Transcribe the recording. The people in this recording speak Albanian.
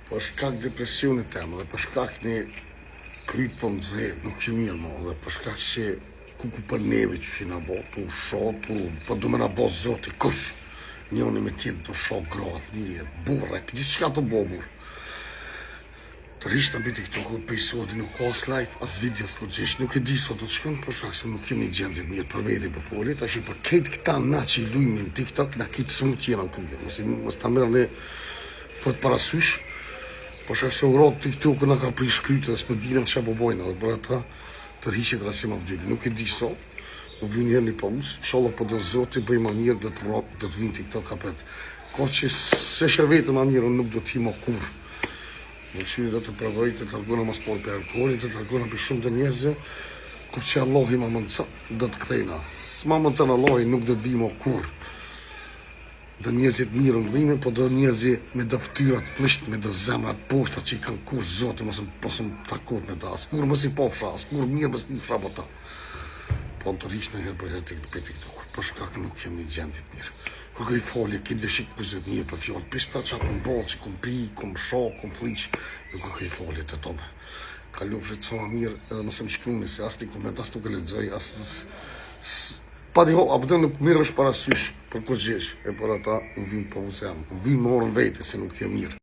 për shkak depresionit tem dhe për shkak një kryt për më zhet, nuk që mirë mo, dhe për shkak që kuku për neve që na bo, tu shot, për du me na bo zoti, kush, njoni me tjetë të shok, grath, mirë, burrek, gjithë shka të bo burë. Të rishtë në biti këto këtë pejsodi, nuk ka as life, as video, as këtë gjesh, nuk e di sot të të shkën, për shkak se nuk kemi gjendit mirë për vedi për folit, ashtë për ketë këta na që i lujmë në TikTok, na kitë së mund tjena në këmjë, mos ta mërë në fët parasysh, për shkak se urat TikTok na ka prish shkrytë dhe s'me dinëm që po bojna, dhe për ata të rishit rasim avdyli, nuk e di sot, nuk vjen njerë një paus, inshallah po do zoti bëj ma mirë dhe të vinë TikTok apet, ka që se shërvetë ma mirë, nuk do t'himo kur. Në qyri do të provoj të tërgona mas por për alkoholi, të tërgona për shumë të njerëzve, kur që Allah i ma mëndësa, do të kthejna. S'ma mëndësa në Allah i nuk do të vimo kur. Do njerëzit mirë në vime, po do njerëzit me do ftyrat flisht, me do zemrat poshta që i kanë kur zote, mosëm takot me ta, as kur mos i pofsha, as kur mirë mos një fsha po ta. Po në të rishë në herë për herë për TikTok, për shkak nuk kemi gjendit mirë. Kur këj folje, këtë veshik përzit mirë për fjallë, pista që atë në bolë, që kom pi, kom sho, kom fliq, dhe kur këj folje të tome. Ka lufshit sa ma mirë, edhe mësëm shkruni, se as një koment, as nuk e ledzoj, pa di ho, apëtë nuk mirë është parasysh për kur gjesh, e për ata u vinë për vëzem, u vinë më orën vete, se nuk ke mirë.